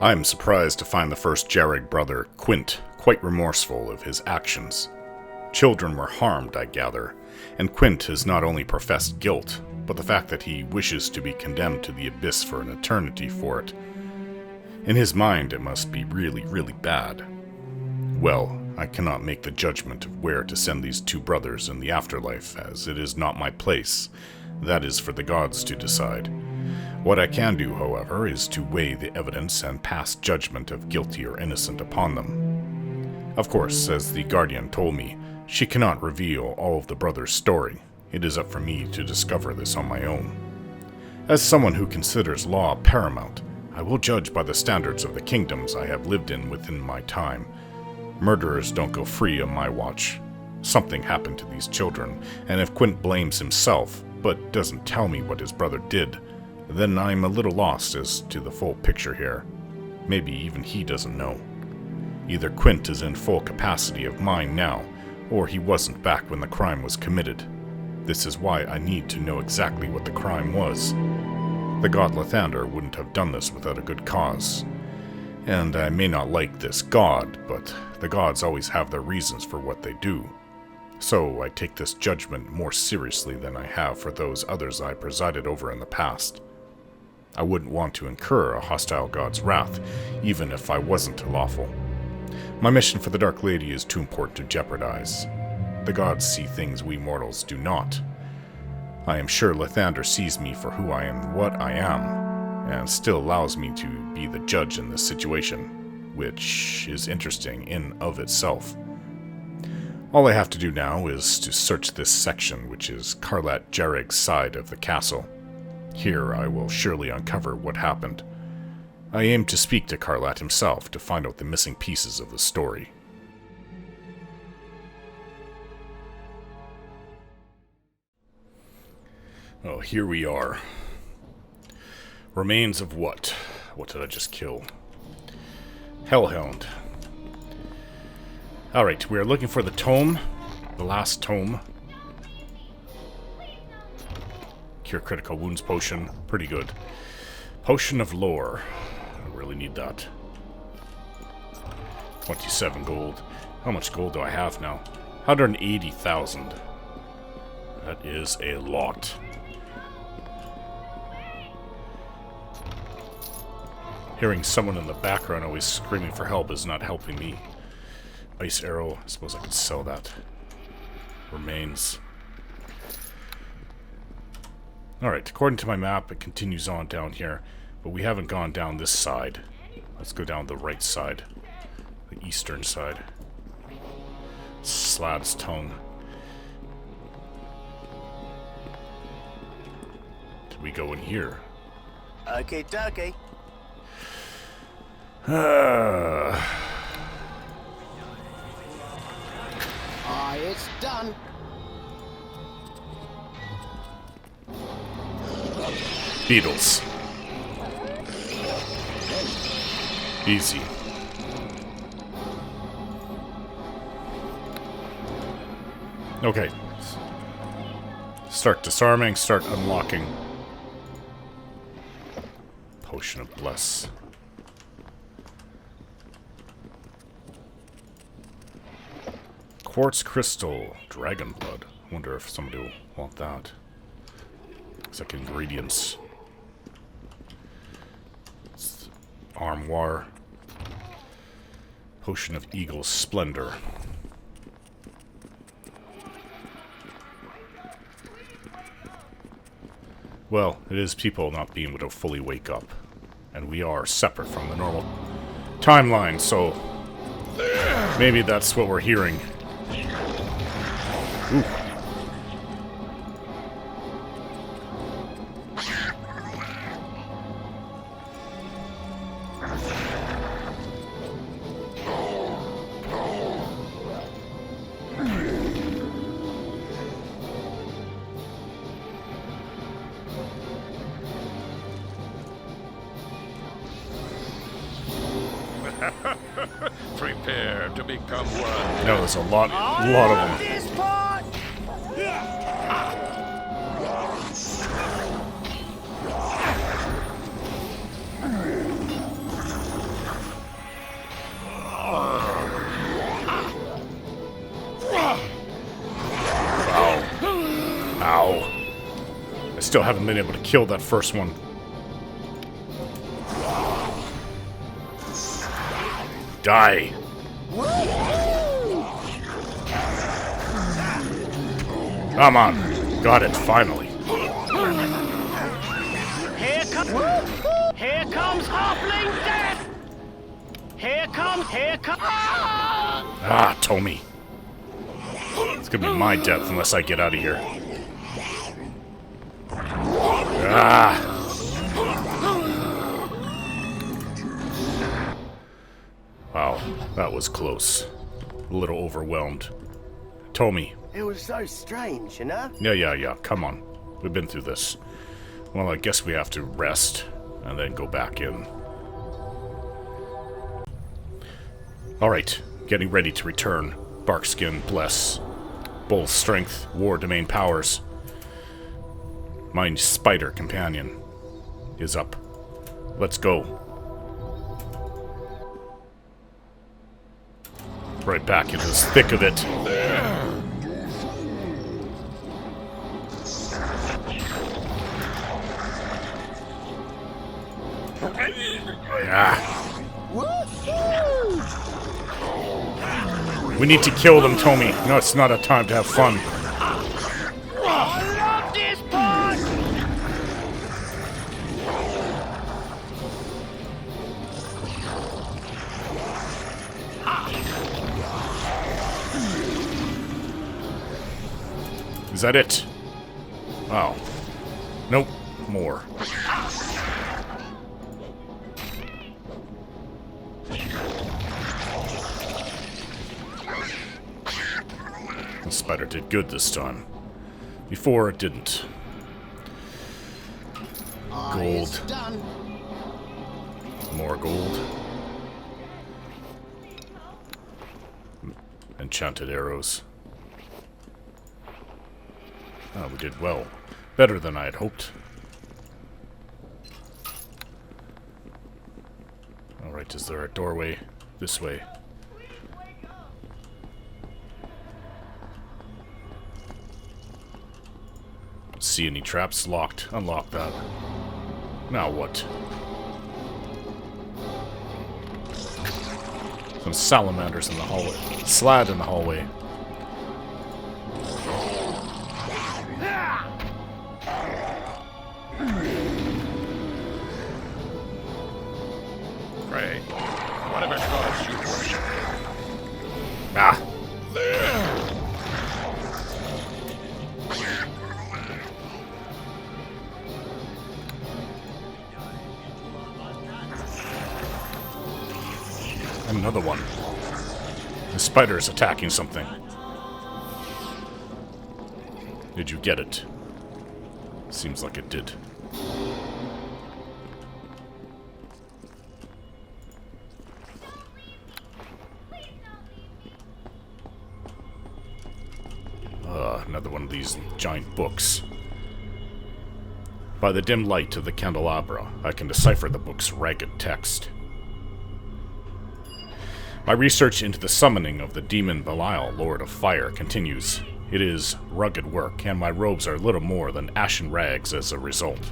I am surprised to find the first Jhareg brother, Quint, quite remorseful of his actions. Children were harmed, I gather, and Quint has not only professed guilt, but the fact that he wishes to be condemned to the abyss for an eternity for it. In his mind, it must be really, really bad. Well, I cannot make the judgment of where to send these two brothers in the afterlife, as it is not my place. That is for the gods to decide. What I can do, however, is to weigh the evidence and pass judgment of guilty or innocent upon them. Of course, as the Guardian told me, she cannot reveal all of the brothers' story. It is up for me to discover this on my own. As someone who considers law paramount, I will judge by the standards of the kingdoms I have lived in within my time. Murderers don't go free on my watch. Something happened to these children, and if Quint blames himself, but doesn't tell me what his brother did, then I'm a little lost as to the full picture here. Maybe even he doesn't know. Either Quint is in full capacity of mind now, or he wasn't back when the crime was committed. This is why I need to know exactly what the crime was. The god Lathander wouldn't have done this without a good cause. And I may not like this god, but the gods always have their reasons for what they do. So I take this judgment more seriously than I have for those others I presided over in the past. I wouldn't want to incur a hostile god's wrath, even if I wasn't lawful. My mission for the Dark Lady is too important to jeopardize. The gods see things we mortals do not. I am sure Lathander sees me for who I am and what I am, and still allows me to be the judge in this situation, which is interesting in of itself. All I have to do now is to search this section, which is Karlat Jhareg's side of the castle. Here I will surely uncover what happened. I aim to speak to Karlat himself to find out the missing pieces of the story. Oh, here we are. Remains of what? What did I just kill? Hellhound. Alright, we are looking for the tome. The last tome. Cure critical wounds potion. Pretty good. Potion of lore. I really need that. 27 gold. How much gold do I have now? 180,000. That is a lot. Hearing someone in the background always screaming for help is not helping me. Ice arrow. I suppose I could sell that. Remains. Alright, according to my map, it continues on down here. But we haven't gone down this side. Let's go down the right side. The eastern side. Slad's tongue. Did we go in here? Okay, dokie. It's done. Beetles. Easy. Okay. Start disarming, start unlocking. Potion of Bless. Quartz crystal, dragon blood. I wonder if somebody will want that. Looks like ingredients. It's armoire. Potion of eagle splendor. Well, it is people not being able to fully wake up. And we are separate from the normal timeline, so maybe that's what we're hearing. Ooh. Prepare to become one. No, there's a lot of them. This part. Still haven't been able to kill that first one. Die. Come on. Got it, finally. Here comes Halfling Death! Here comes... Ah, Tommy. It's gonna be my death unless I get out of here. Ah! Wow, that was close. A little overwhelmed. Tommy. It was so strange, you know? Yeah. Come on. We've been through this. Well, I guess we have to rest and then go back in. Alright, getting ready to return. Barkskin, bless. Bull strength, war domain powers. My spider companion is up. Let's go. Right back into the thick of it. Ah. We need to kill them, Tommy. No, it's not a time to have fun. I love this part! Is that it? Oh. Nope. More. The spider did good this time. Before it didn't. Gold. Done. More gold. Enchanted arrows. Oh, we did well. Better than I had hoped. Alright, is there a doorway? This way. See any traps? Locked. Unlock that. Now what? Some salamanders in the hallway. Slad in the hallway. Pray, whatever gods you worship. Ah! Another one. The spider is attacking something. Did you get it? Seems like it did. Another one of these giant books. By the dim light of the candelabra, I can decipher the book's ragged text. My research into the summoning of the demon Belial, Lord of Fire, continues. It is rugged work, and my robes are little more than ashen rags as a result.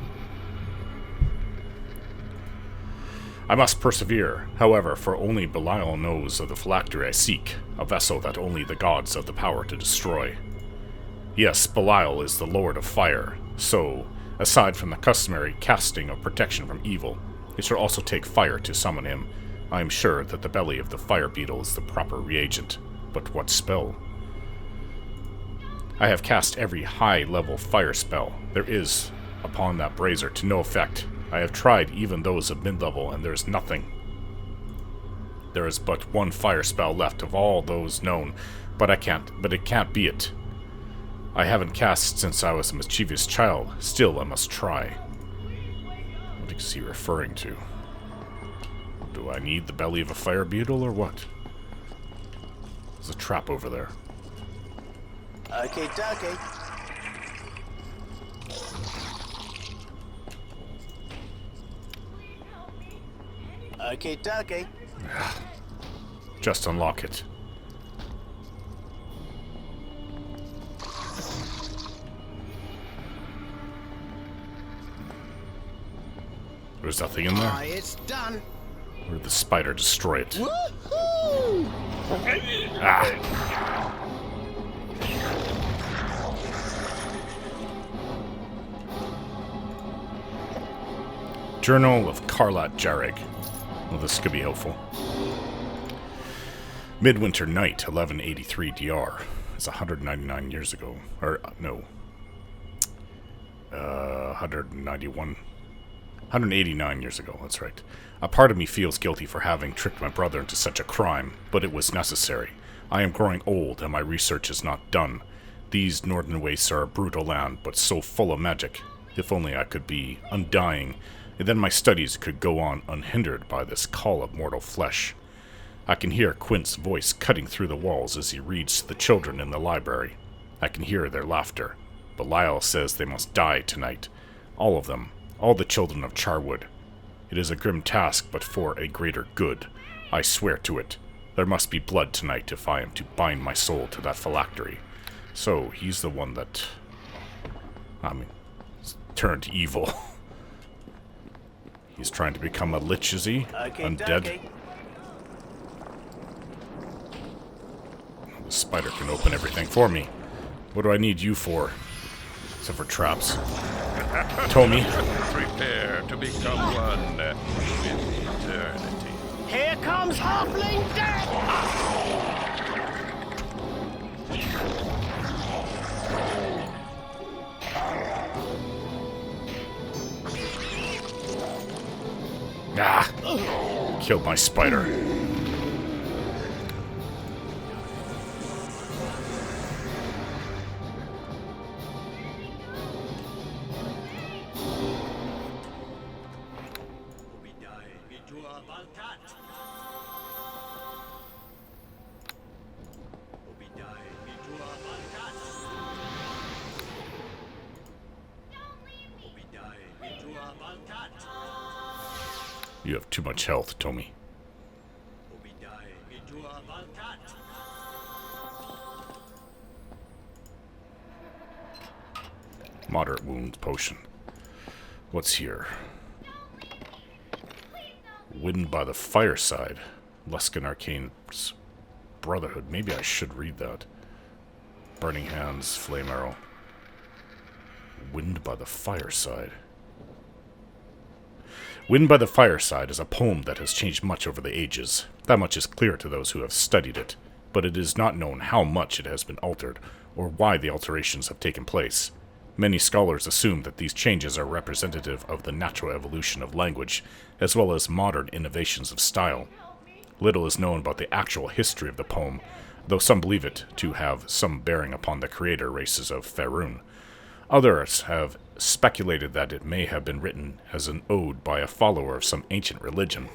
I must persevere, however, for only Belial knows of the phylactery I seek, a vessel that only the gods have the power to destroy. Yes, Belial is the Lord of Fire, so, aside from the customary casting of protection from evil, it shall also take fire to summon him. I am sure that the belly of the fire beetle is the proper reagent, but what spell? I have cast every high-level fire spell there is upon that brazier to no effect. I have tried even those of mid-level, and there is nothing. There is but one fire spell left of all those known, but it can't be it. I haven't cast since I was a mischievous child. Still, I must try. What is he referring to? Do I need the belly of a fire beetle, or what? There's a trap over there. Okay, dokie. Okay, dokie. Just unlock it. there's nothing in there? It's done. Or did the spider destroy it? Woohoo! Ah! Journal of Karlat Jhareg. Well, this could be helpful. Midwinter Night, 1183 DR. It's 199 years ago. Or, no. 189 years ago, that's right. A part of me feels guilty for having tricked my brother into such a crime, but it was necessary. I am growing old, and my research is not done. These northern wastes are a brutal land, but so full of magic. If only I could be undying, and then my studies could go on unhindered by this call of mortal flesh. I can hear Quint's voice cutting through the walls as he reads to the children in the library. I can hear their laughter. Belial says they must die tonight. All of them. All the children of Charwood. It is a grim task, but for a greater good. I swear to it. There must be blood tonight if I am to bind my soul to that phylactery. So, he's the one that... turned evil. He's trying to become a lich, is he? Undead? The spider can open everything for me. What do I need you for? Except for traps. Tommy. Prepare to become one with eternity. Here comes Halfling Death! Ah! Killed my spider. You have too much health, Tommy. Moderate wound potion. What's here? Wind by the Fireside. Luskan Arcane's Brotherhood. Maybe I should read that. Burning Hands, Flame Arrow. Wind by the Fireside. Wind by the Fireside is a poem that has changed much over the ages. That much is clear to those who have studied it, but it is not known how much it has been altered, or why the alterations have taken place. Many scholars assume that these changes are representative of the natural evolution of language, as well as modern innovations of style. Little is known about the actual history of the poem, though some believe it to have some bearing upon the creator races of Faerun. Others have speculated that it may have been written as an ode by a follower of some ancient religion.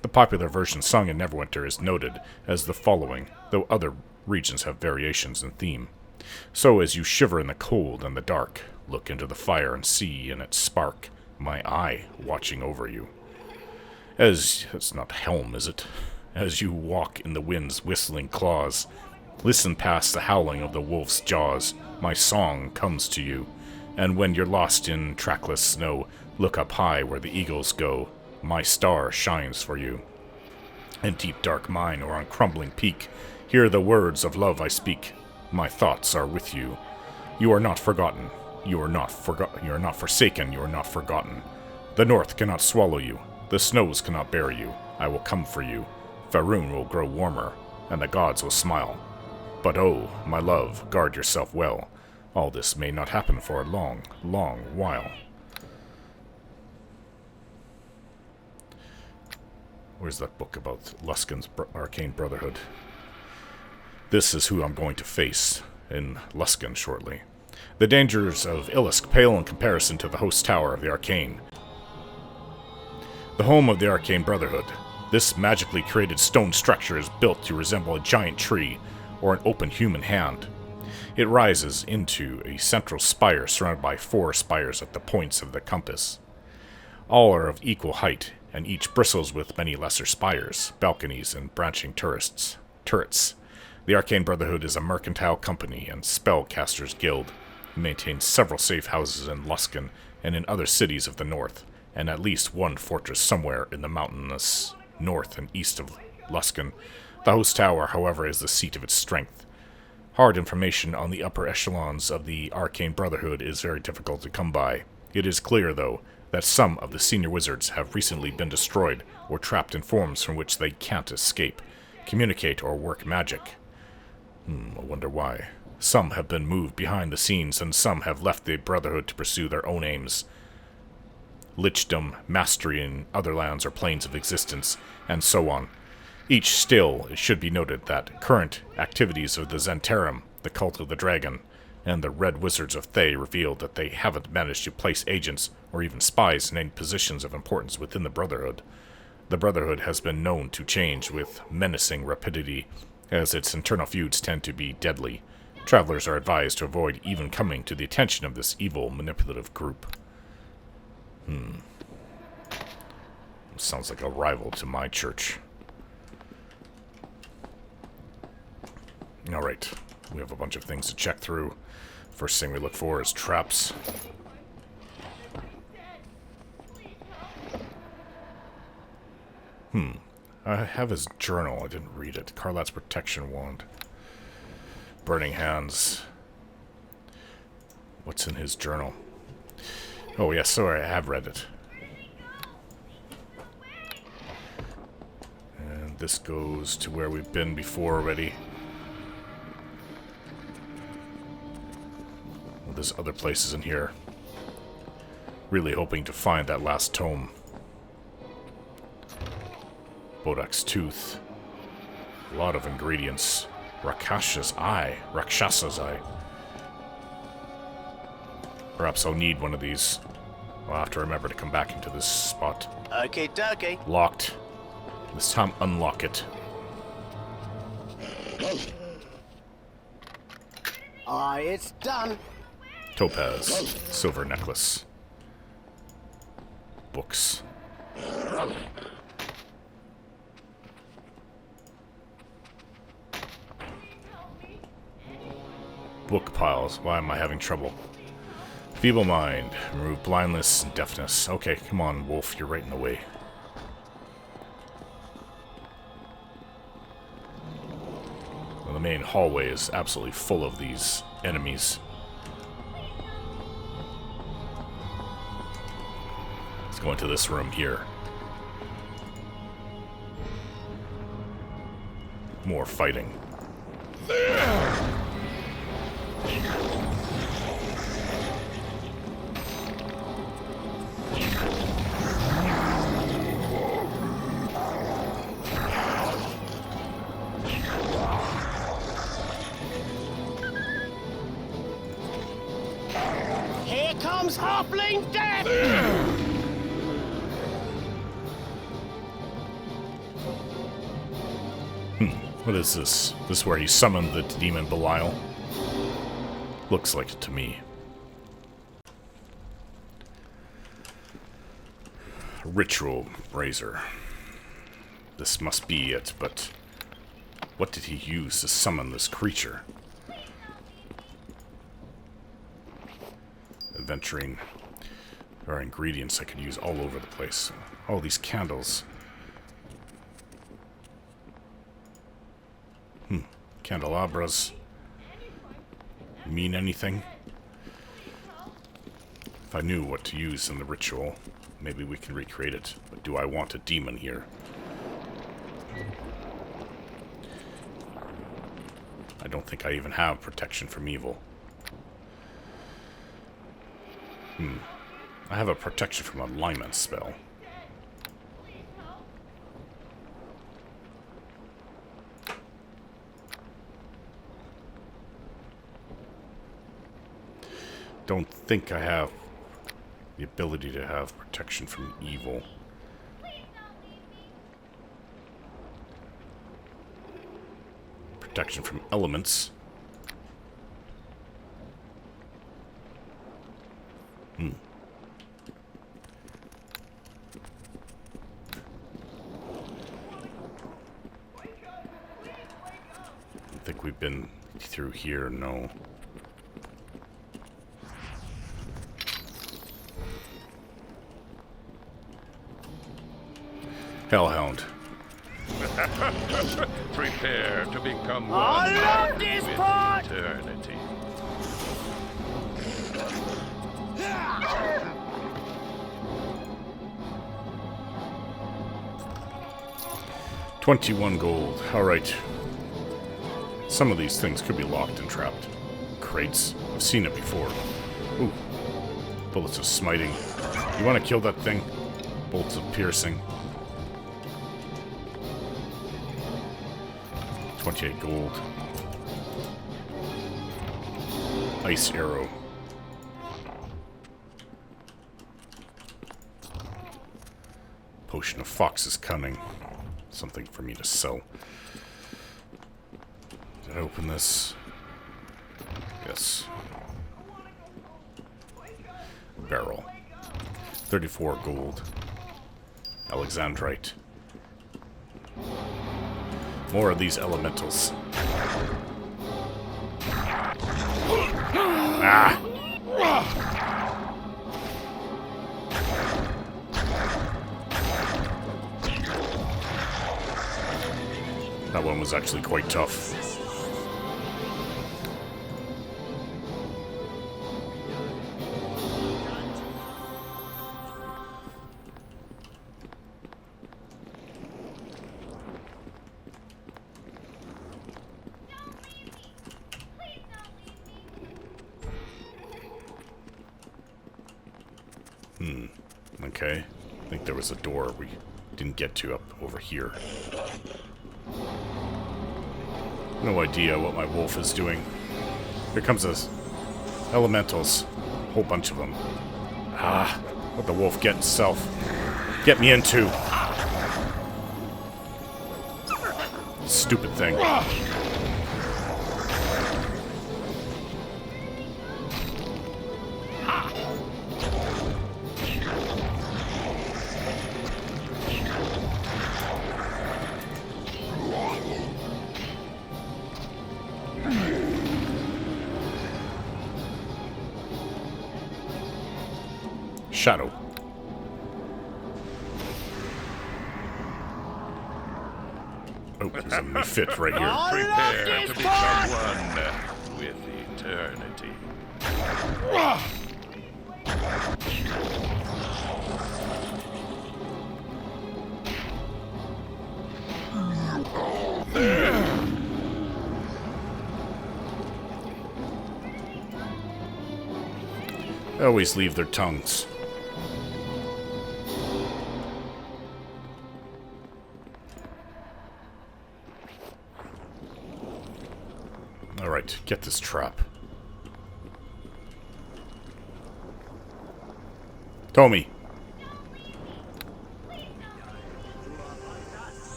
The popular version sung in Neverwinter is noted as the following, though other regions have variations in theme. So as you shiver in the cold and the dark, look into the fire and see in its spark my eye watching over you. It's not helm, is it? As you walk in the wind's whistling claws, listen past the howling of the wolf's jaws, my song comes to you. And when you're lost in trackless snow, look up high where the eagles go, my star shines for you. In deep dark mine or on crumbling peak, hear the words of love I speak. My thoughts are with you. You are not forgotten. You are not forsaken. You are not forgotten. The north cannot swallow you. The snows cannot bear you. I will come for you. Faerun will grow warmer, and the gods will smile. But oh, my love, guard yourself well. All this may not happen for a long, long while. Where's that book about Luskan's Arcane Brotherhood? This is who I'm going to face in Luskan shortly. The dangers of Illisk pale in comparison to the host tower of the Arcane. The home of the Arcane Brotherhood. This magically created stone structure is built to resemble a giant tree or an open human hand. It rises into a central spire surrounded by 4 spires at the points of the compass. All are of equal height, and each bristles with many lesser spires, balconies, and branching turrets. The Arcane Brotherhood is a mercantile company and spellcasters guild. It maintains several safe houses in Luskan and in other cities of the north, and at least one fortress somewhere in the mountainous north and east of Luskan. The host tower, however, is the seat of its strength. Hard information on the upper echelons of the Arcane Brotherhood is very difficult to come by. It is clear, though, that some of the senior wizards have recently been destroyed or trapped in forms from which they can't escape, communicate, or work magic. I wonder why. Some have been moved behind the scenes, and some have left the Brotherhood to pursue their own aims. Lichdom, mastery in other lands or planes of existence, and so on. Each still, it should be noted that current activities of the Zentarum, the Cult of the Dragon, and the Red Wizards of Thay revealed that they haven't managed to place agents or even spies in any positions of importance within the Brotherhood. The Brotherhood has been known to change with menacing rapidity, as its internal feuds tend to be deadly. Travelers are advised to avoid even coming to the attention of this evil, manipulative group. Sounds like a rival to my church. Alright, we have a bunch of things to check through. First thing we look for is traps. I have his journal. I didn't read it. Karlat's protection wand. Burning hands. What's in his journal? Oh, yes, sorry, I have read it. And this goes to where we've been before already. Well, there's other places in here. Really hoping to find that last tome. Bodak's tooth. A lot of ingredients. Rakasha's eye. Rakshasa's eye. Perhaps I'll need one of these. I'll have to remember to come back into this spot. Okay, dokie. Locked. This time, unlock it. Aye, it's done. Topaz. Silver necklace. Books. Book piles. Why am I having trouble? Feeble mind. Remove blindness and deafness. Okay, come on, Wolf. You're right in the way. Well, the main hallway is absolutely full of these enemies. Let's go into this room here. More fighting. Here comes Halfling Death! What is this? This is where he summoned the demon Belial? Looks like it to me. Ritual razor. This must be it, but what did he use to summon this creature? Adventuring. There are ingredients I could use all over the place. All these candles. Candelabras. Mean anything? If I knew what to use in the ritual, maybe we can recreate it. But do I want a demon here? I don't think I even have protection from evil. I have a protection from alignment spell. Don't think I have the ability to have protection from evil. Protection from elements. I think we've been through here, no. Hellhound. Prepare to become one I love this with part! eternity. $21 gold. Alright. Some of these things could be locked and trapped. Crates. I've seen it before. Ooh. Bullets of smiting. You want to kill that thing? Bolts of piercing. 28 gold. Ice arrow. Potion of Fox's Cunning. Something for me to sell. Did I open this? Yes. Barrel. 34 gold. Alexandrite. More of these elementals. Ah! That one was actually quite tough. Okay. I think there was a door we didn't get to up over here. No idea what my wolf is doing. Here comes this. Elementals. A whole bunch of them. Ah, what the wolf get itself. Get me into. Stupid thing. Shadow. Oh, there's a fit right here. Prepare to become one with eternity. They always leave their tongues. Alright, get this trap. Tommy.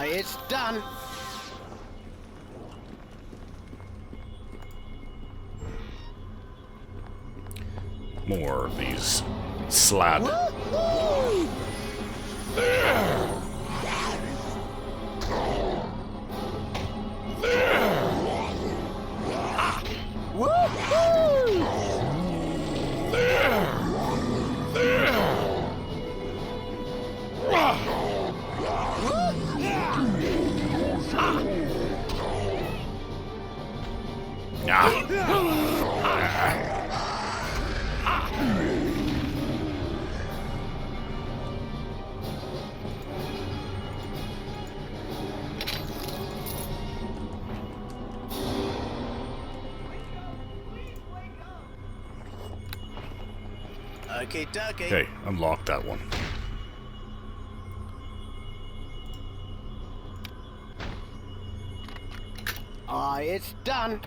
It's done. More of these slad. Okie dokie. Okay, unlock that one. It's done.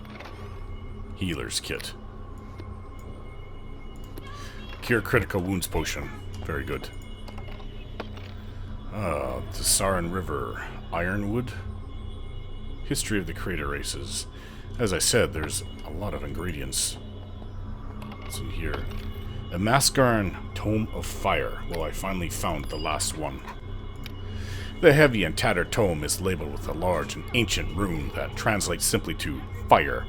Healer's kit. Cure critical wounds potion. Very good. The Sarin River. Ironwood. History of the Crater Races. As I said, there's a lot of ingredients. What's in here? A Mascaran Tome of Fire. Well, I finally found the last one. The heavy and tattered tome is labeled with a large and ancient rune that translates simply to fire.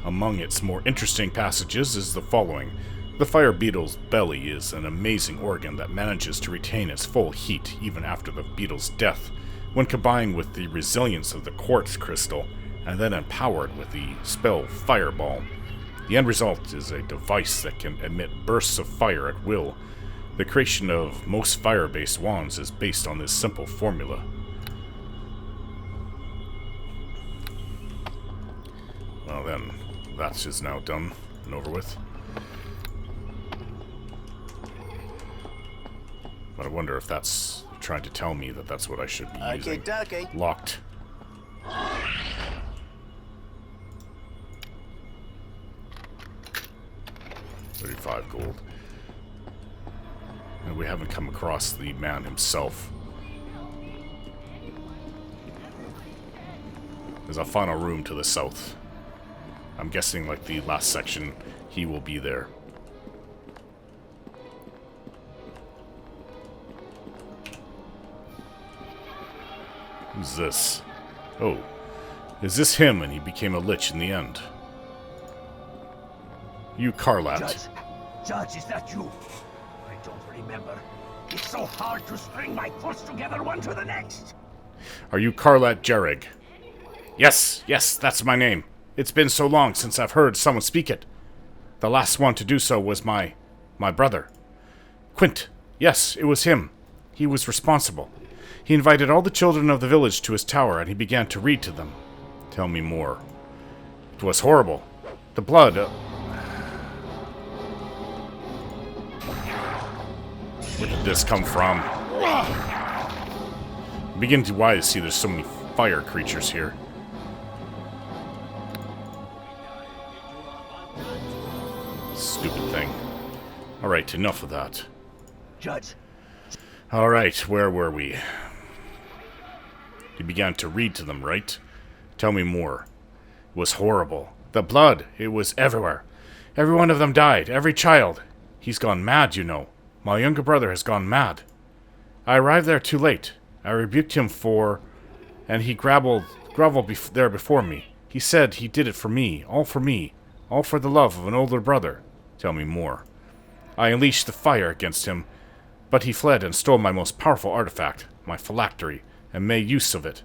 Among its more interesting passages is the following. The fire beetle's belly is an amazing organ that manages to retain its full heat even after the beetle's death, when combined with the resilience of the quartz crystal, and then empowered with the spell Fireball. The end result is a device that can emit bursts of fire at will. The creation of most fire-based wands is based on this simple formula. Well then, that is now done and over with. But I wonder if that's trying to tell me that that's what I should be using. Okey-dokey. Locked. 35 gold. And we haven't come across the man himself. There's a final room to the south. I'm guessing, like the last section, he will be there. Who's this? Oh, is this him and he became a lich in the end? You, Karlat. Judge, is that you? I don't remember. It's so hard to string my thoughts together one to the next. Are you Karlat Jhareg? Yes, that's my name. It's been so long since I've heard someone speak it. The last one to do so was my brother. Quint. Yes, it was him. He was responsible. He invited all the children of the village to his tower, and he began to read to them. Tell me more. It was horrible. The blood... Where did this come from? I'm beginning to why to see there's so many fire creatures here. Stupid thing. Alright, enough of that. Judge. Alright, where were we? You began to read to them, right? Tell me more. It was horrible. The blood, it was everywhere. Every one of them died, every child. He's gone mad, you know. My younger brother has gone mad. I arrived there too late. I rebuked him and he groveled there before me. He said he did it for me, all for the love of an older brother. Tell me more. I unleashed the fire against him, but he fled and stole my most powerful artifact, my phylactery, and made use of it.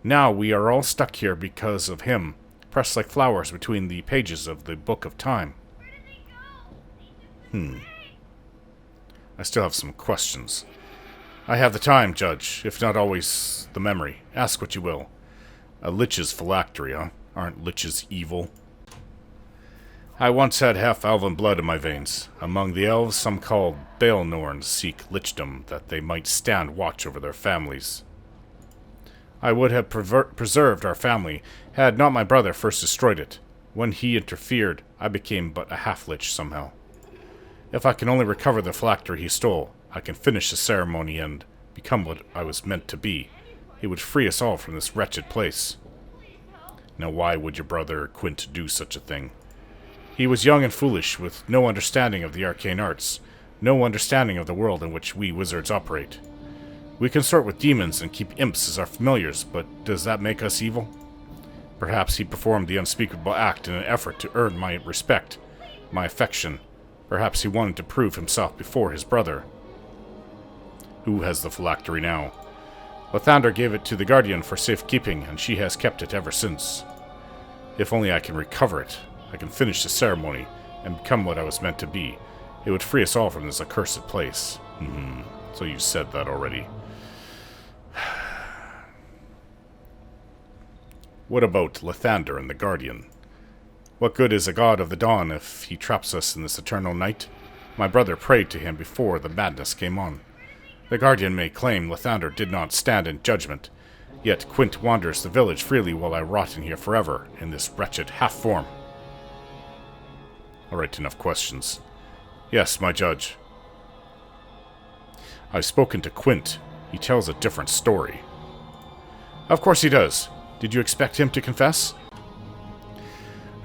Now we are all stuck here because of him, pressed like flowers between the pages of the Book of Time. I still have some questions. I have the time, Judge, if not always the memory. Ask what you will. A lich's phylactery, huh? Aren't liches evil? I once had half-elven blood in my veins. Among the elves, some called Baelnorns seek lichdom that they might stand watch over their families. I would have preserved our family had not my brother first destroyed it. When he interfered, I became but a half-lich somehow. If I can only recover the phylactery he stole, I can finish the ceremony and become what I was meant to be. It would free us all from this wretched place. Now why would your brother Quint do such a thing? He was young and foolish, with no understanding of the arcane arts, no understanding of the world in which we wizards operate. We consort with demons and keep imps as our familiars, but does that make us evil? Perhaps he performed the unspeakable act in an effort to earn my respect, my affection. Perhaps he wanted to prove himself before his brother. Who has the phylactery now? Lathander gave it to the Guardian for safekeeping, and she has kept it ever since. If only I can recover it, I can finish the ceremony and become what I was meant to be. It would free us all from this accursed place. So you said that already. What about Lathander and the Guardian? What good is a god of the dawn if he traps us in this eternal night? My brother prayed to him before the madness came on. The Guardian may claim Lathander did not stand in judgment, yet Quint wanders the village freely while I rot in here forever, in this wretched half-form. Alright, enough questions. Yes, my judge. I've spoken to Quint. He tells a different story. Of course he does. Did you expect him to confess?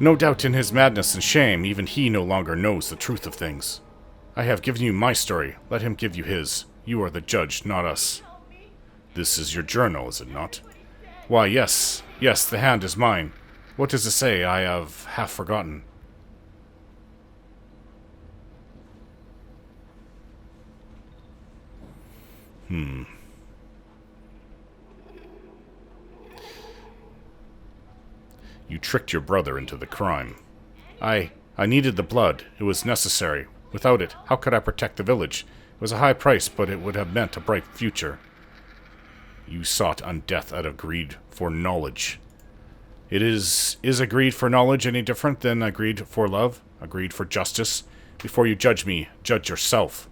No doubt in his madness and shame, even he no longer knows the truth of things. I have given you my story. Let him give you his. You are the judge, not us. This is your journal, is it not? Why, yes. Yes, the hand is mine. What does it say? I have half forgotten. You tricked your brother into the crime. I needed the blood. It was necessary. Without it, how could I protect the village? It was a high price, but it would have meant a bright future. You sought on death out of greed for knowledge. Is a greed for knowledge any different than a greed for love? A greed for justice? Before you judge me, judge yourself.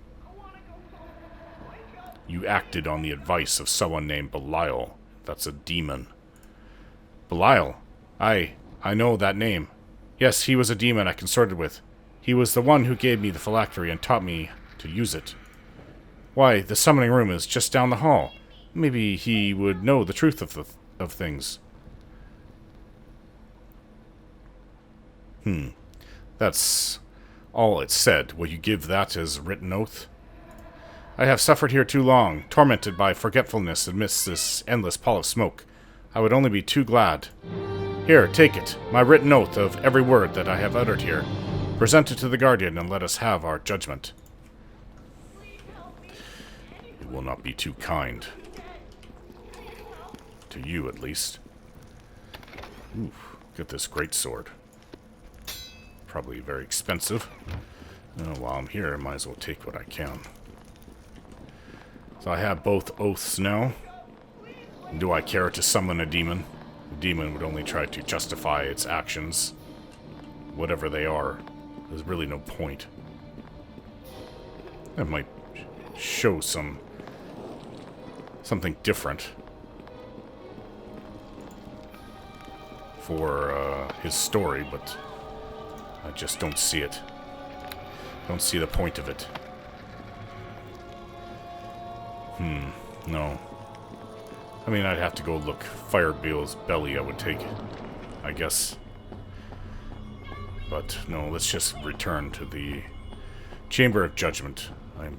You acted on the advice of someone named Belial. That's a demon. Belial? I know that name. Yes, he was a demon I consorted with. He was the one who gave me the phylactery and taught me to use it. Why, the summoning room is just down the hall. Maybe he would know the truth of things. That's all it said. Will you give that as written oath? I have suffered here too long, tormented by forgetfulness amidst this endless pall of smoke. I would only be too glad. Here, take it, my written oath of every word that I have uttered here. Present it to the Guardian and let us have our judgment. It will not be too kind. To you, at least. Oof, get this greatsword. Probably very expensive. While I'm here, I might as well take what I can. So I have both oaths now. Do I care to summon a demon? A demon would only try to justify its actions. Whatever they are, there's really no point. That might show something different for his story, but I just don't see it. Don't see the point of it. No. I mean, I'd have to go look Firebeel's belly, I would take, I guess. But no, let's just return to the Chamber of Judgment. I'm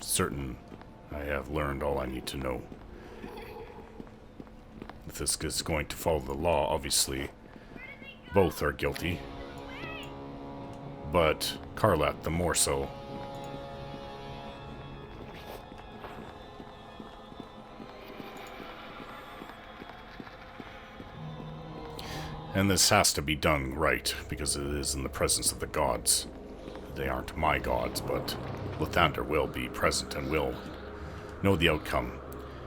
certain I have learned all I need to know. If this is going to follow the law, obviously, both are guilty. But Karlat, the more so. And this has to be done right, because it is in the presence of the gods. They aren't my gods, but Lathander will be present and will know the outcome.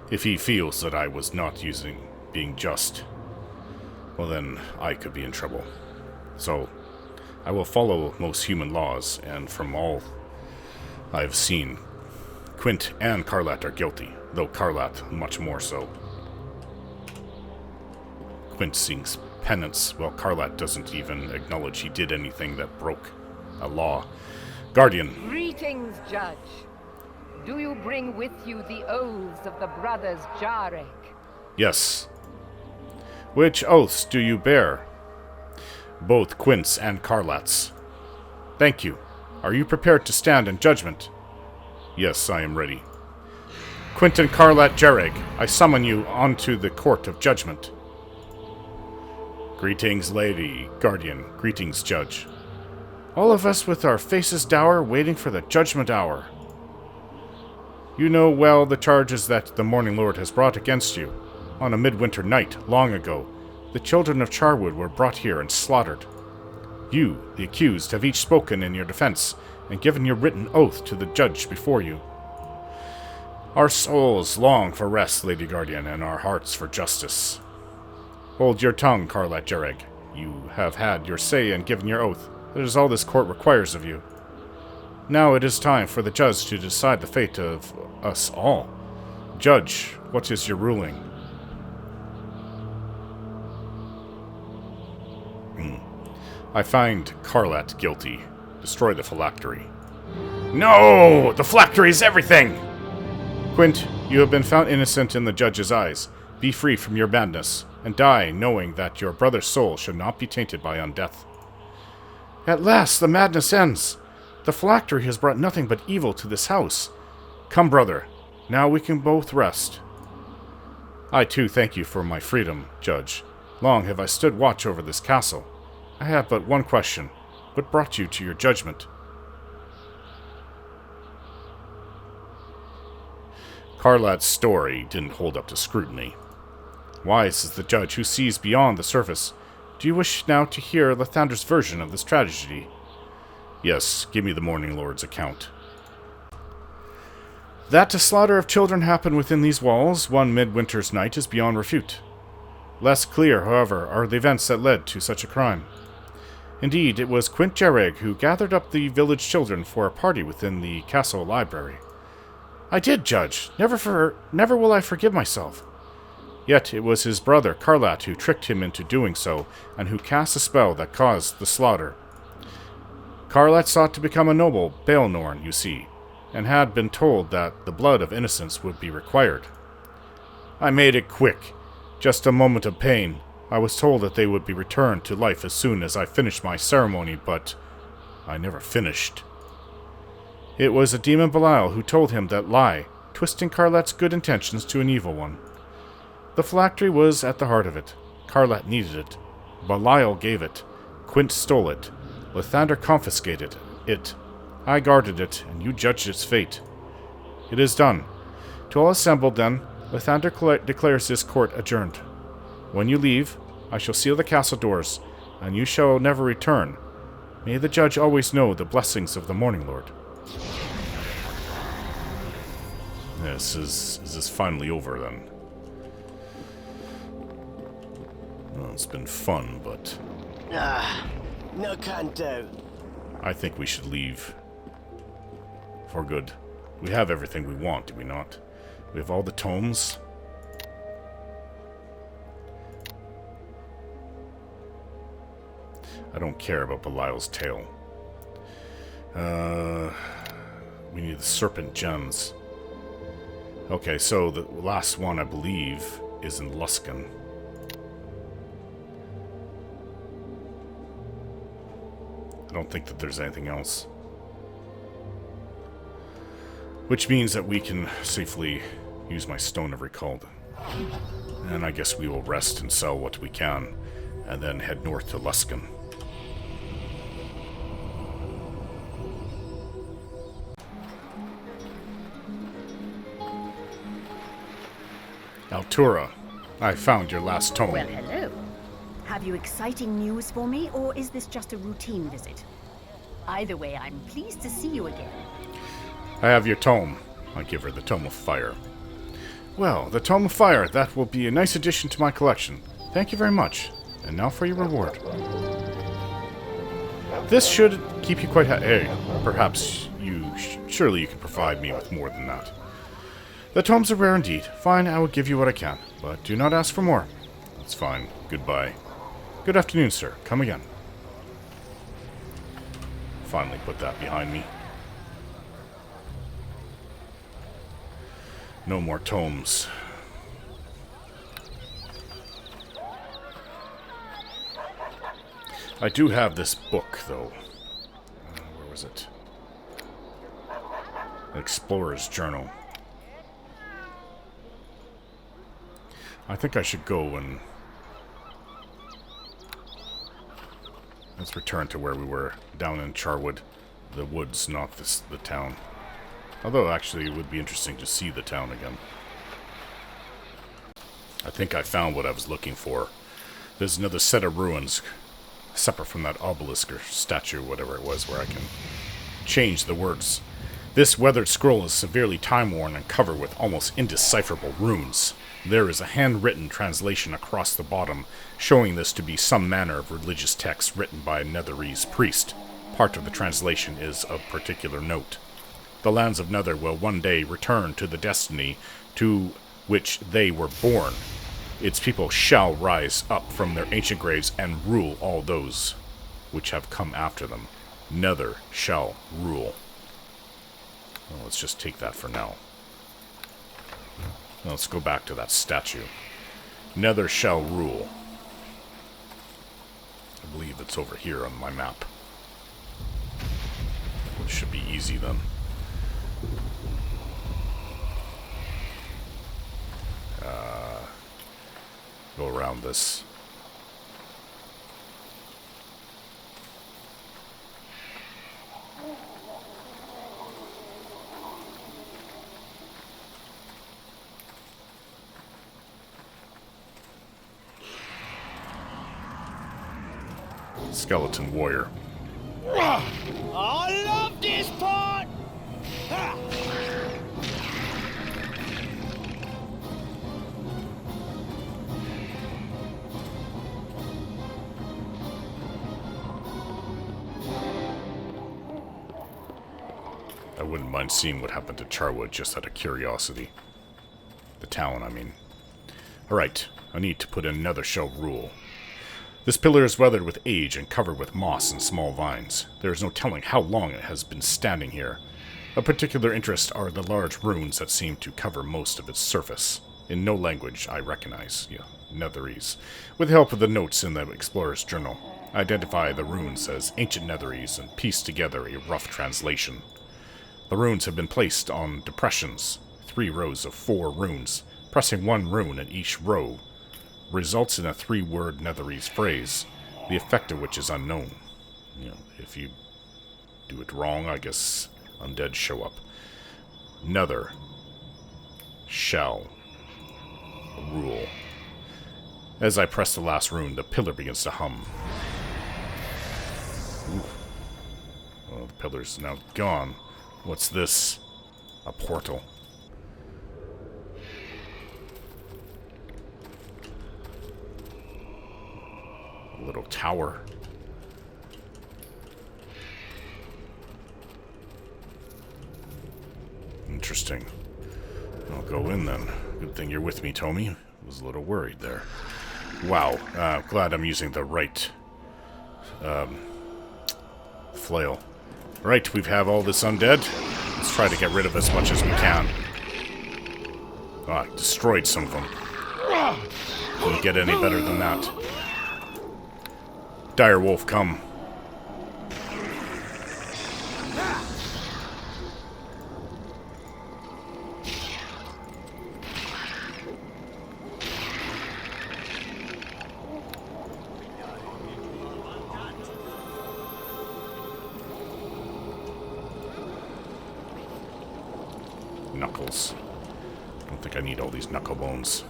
If he feels that I was not being just, well then, I could be in trouble. So, I will follow most human laws, and from all I've seen, Quint and Karlat are guilty, though Karlat much more so. Quint seeks penance, while Karlat doesn't even acknowledge he did anything that broke a law. Guardian. Greetings, Judge. Do you bring with you the oaths of the brothers Jhareg? Yes. Which oaths do you bear? Both Quint's and Karlat's. Thank you. Are you prepared to stand in judgment? Yes, I am ready. Quint and Karlat Jhareg, I summon you onto the court of judgment. Greetings, Lady Guardian. Greetings, Judge. All of us with our faces dour, waiting for the judgment hour. You know well the charges that the Morning Lord has brought against you. On a midwinter night, long ago, the children of Charwood were brought here and slaughtered. You, the accused, have each spoken in your defense, and given your written oath to the judge before you. Our souls long for rest, Lady Guardian, and our hearts for justice. Hold your tongue, Karlat Jhareg. You have had your say and given your oath. That is all this court requires of you. Now it is time for the judge to decide the fate of us all. Judge, what is your ruling? I find Karlat guilty. Destroy the phylactery. No! The phylactery is everything! Quint, you have been found innocent in the judge's eyes. Be free from your madness, and die knowing that your brother's soul should not be tainted by undeath. At last the madness ends. The phylactery has brought nothing but evil to this house. Come, brother. Now we can both rest. I too thank you for my freedom, Judge. Long have I stood watch over this castle. I have but one question. What brought you to your judgment? Karlat's story didn't hold up to scrutiny. Wise is the judge who sees beyond the surface. Do you wish now to hear Lathander's version of this tragedy? Yes, give me the Morning Lord's account. That a slaughter of children happened within these walls one midwinter's night is beyond refute. Less clear, however, are the events that led to such a crime. Indeed, it was Quint Jhareg who gathered up the village children for a party within the castle library. I did, Judge. Never will I forgive myself. Yet it was his brother, Karlat, who tricked him into doing so, and who cast a spell that caused the slaughter. Karlat sought to become a noble, Baelnorn, you see, and had been told that the blood of innocence would be required. I made it quick. Just a moment of pain. I was told that they would be returned to life as soon as I finished my ceremony, but I never finished. It was a demon Belial who told him that lie, twisting Karlat's good intentions to an evil one. The phylactery was at the heart of it. Karlat needed it. Belial gave it. Quint stole it. Lathander confiscated it. I guarded it, and you judged its fate. It is done. To all assembled, then, Lathander declares this court adjourned. When you leave, I shall seal the castle doors, and you shall never return. May the judge always know the blessings of the Morning Lord. Yes, is this finally over, then? Well, it's been fun, but No can do. I think we should leave. For good. We have everything we want, do we not? We have all the tomes. I don't care about Belial's tale. We need the serpent gems. Okay, so the last one, I believe, is in Luskan. I don't think that there's anything else. Which means that we can safely use my Stone of Recall. And I guess we will rest and sell what we can, and then head north to Luskan. Altura, I found your last tome. Well, hello. Have you exciting news for me, or is this just a routine visit? Either way, I'm pleased to see you again. I have your tome. I give her the Tome of Fire. Well, the Tome of Fire, that will be a nice addition to my collection. Thank you very much. And now for your reward. This should keep you quite happy. Perhaps surely you can provide me with more than that. The tomes are rare indeed. Fine, I will give you what I can, but do not ask for more. That's fine. Goodbye. Good afternoon, sir. Come again. Finally put that behind me. No more tomes. I do have this book, though. Where was it? Explorer's Journal. I think I should go and... Let's return to where we were, down in Charwood. The woods, not the town. Although, actually, it would be interesting to see the town again. I think I found what I was looking for. There's another set of ruins, separate from that obelisk or statue, whatever it was, where I can change the words. This weathered scroll is severely time-worn and covered with almost indecipherable runes. There is a handwritten translation across the bottom, showing this to be some manner of religious text written by a Netherese priest. Part of the translation is of particular note. The lands of Nether will one day return to the destiny to which they were born. Its people shall rise up from their ancient graves and rule all those which have come after them. Nether shall rule. Well, let's just take that for now. Now let's go back to that statue. Nether shall rule. I believe it's over here on my map. It should be easy then. Go around this. skeleton warrior. I love this part! Ha! I wouldn't mind seeing what happened to Charwood just out of curiosity. The town, I mean. Alright, I need to put in another shell rule. This pillar is weathered with age and covered with moss and small vines. There is no telling how long it has been standing here. Of particular interest are the large runes that seem to cover most of its surface. In no language I recognize, Netherese. With the help of the notes in the explorer's journal, I identify the runes as ancient Netherese and piece together a rough translation. The runes have been placed on depressions, 3 rows of 4 runes. Pressing 1 rune in each row results in a 3-word Netherese phrase, the effect of which is unknown. If you do it wrong, I guess undead show up. Nether. Shall. Rule. As I press the last rune, the pillar begins to hum. Ooh. Well, the pillar's now gone. What's this? A portal. A little tower. Interesting. I'll go in then. Good thing you're with me, Tommy. I was a little worried there. Wow. Glad I'm using the right flail. Right, we have all this undead. Let's try to get rid of as much as we can. I destroyed some of them. Couldn't get any better than that. Dire wolf, come. Knuckles. I don't think I need all these knuckle bones.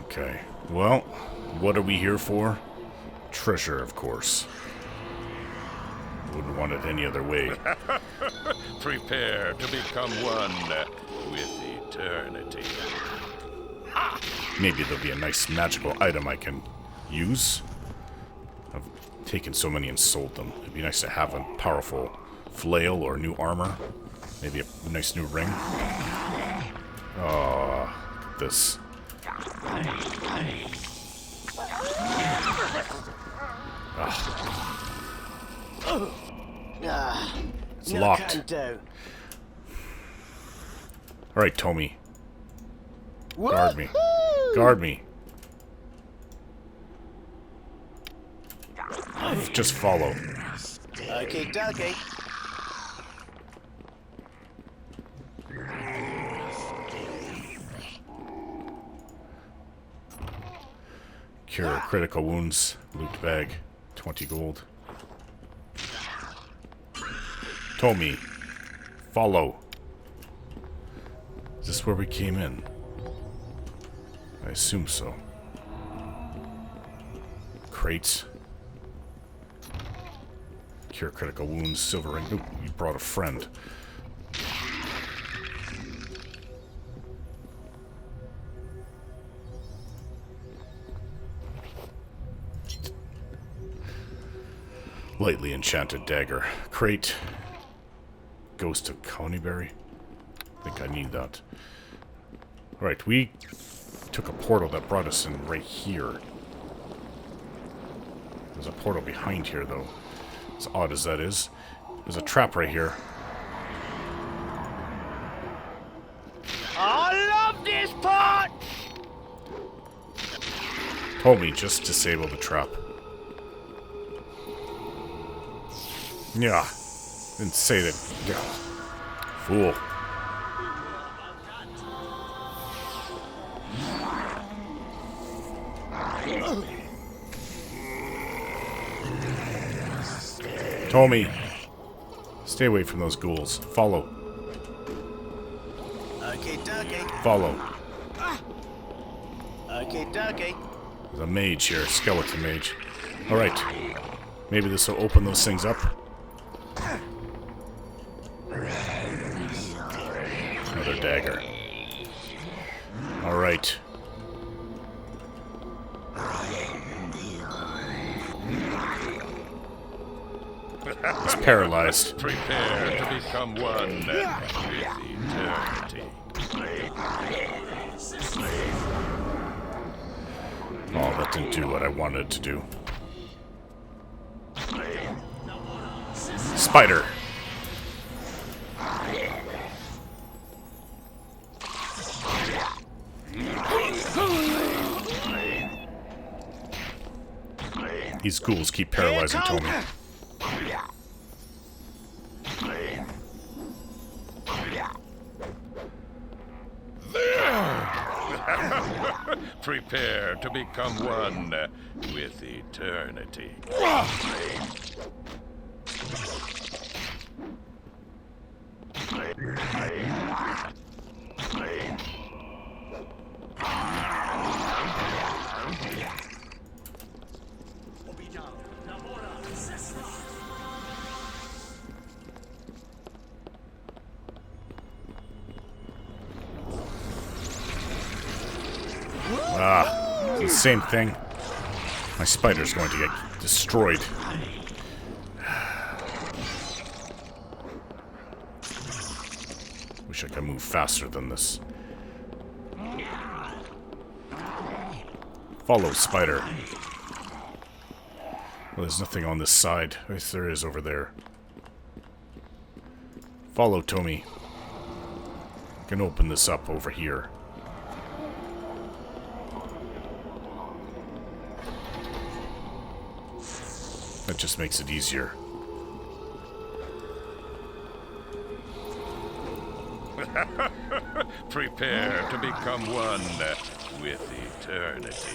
Okay. Well, what are we here for? Treasure, of course. Wouldn't want it any other way. Prepare to become one with eternity. Maybe there'll be a nice magical item I can use. I've taken so many and sold them. It'd be nice to have a powerful flail or new armor. Maybe a nice new ring. Oh, look at this. It's no locked. can do. Alright, Tommy. Guard me. Guard me. Just follow. Okay, dokie. Cure critical wounds. Loot bag. 20 gold. Tommy. Follow. Is this where we came in? I assume so. Crates. Cure critical wounds. Silver ring. Ooh, you brought a friend. Lightly enchanted dagger. Crate. Ghost of Conyberry. I think I need that. Alright, we took a portal that brought us in right here. There's a portal behind here, though. As odd as that is. There's a trap right here. I love this part! Told me just disable the trap. Yeah. Didn't say that. Yeah. Fool. Tommy, stay away from those ghouls. Follow. Okay, dokie. Follow. Okay, dokie. There's a mage here, skeleton mage. Alright. Maybe this will open those things up. Another dagger. Alright. He's paralyzed. Prepare to become one with eternity. Oh, that didn't do what I wanted it to do. Spider! These ghouls keep paralyzing Tommy. Prepare to become one with eternity. Ah, it's the same thing. My spider's going to get destroyed. Wish I could move faster than this. Follow, spider. Well, there's nothing on this side. Yes, there is over there. Follow, Tommy. I can open this up over here. That just makes it easier. Prepare to become one with eternity.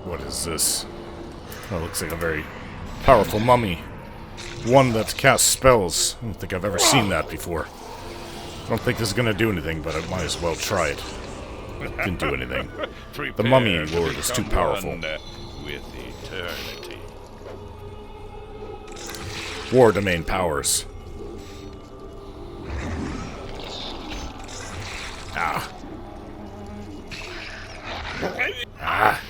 What is this? That looks like a very powerful mummy. One that casts spells. I don't think I've ever seen that before. I don't think this is going to do anything, but I might as well try it. Didn't do anything. The mummy lord is too powerful. With eternity. War domain powers. Ah. Ah.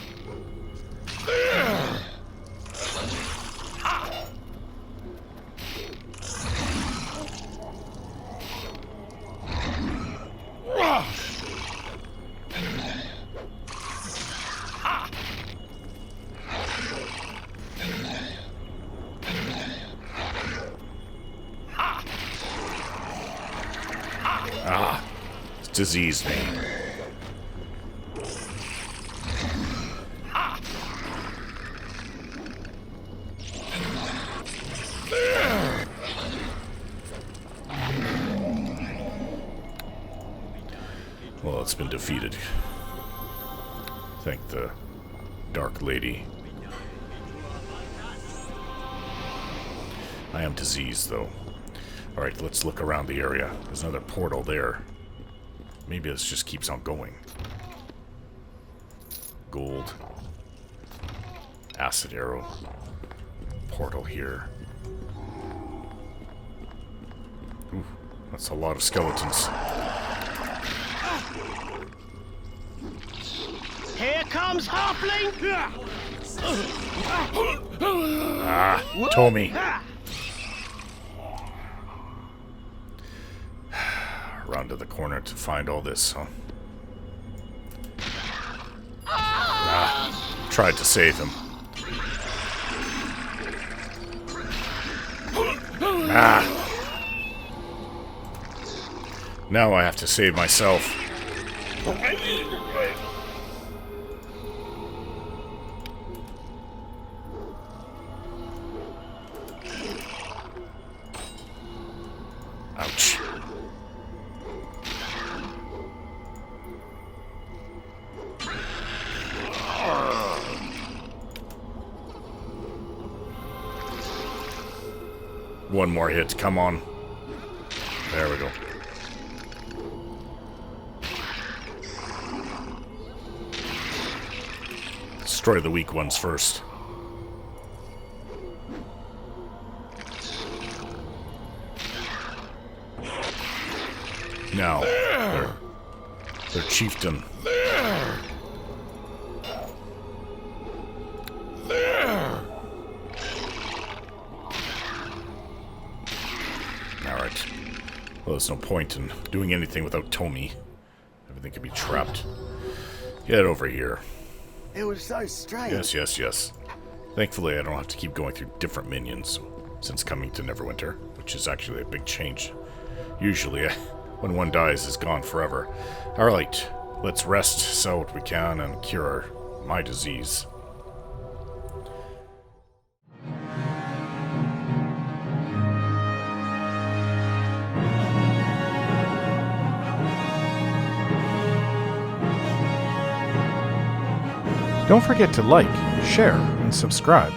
Ah, it's diseased me. Well, it's been defeated. Thank the Dark Lady. I am diseased, though. Alright, let's look around the area. There's another portal there. Maybe this just keeps on going. Gold. Acid arrow. Portal here. Ooh, that's a lot of skeletons. Here comes Halfling! Ah, Tommy. Around to the corner to find all this, huh? Ah, tried to save him. Ah. Now I have to save myself. Ouch. One more hit, come on. There we go. Destroy the weak ones first. Now, their chieftain. Alright. Well, there's no point in doing anything without Tomi. Everything could be trapped. Get over here. It was so strange. Yes, yes, yes. Thankfully, I don't have to keep going through different minions since coming to Neverwinter, which is actually a big change. Usually, when one dies, is gone forever. Alright, let's rest, sell what we can, and cure my disease. Don't forget to like, share, and subscribe.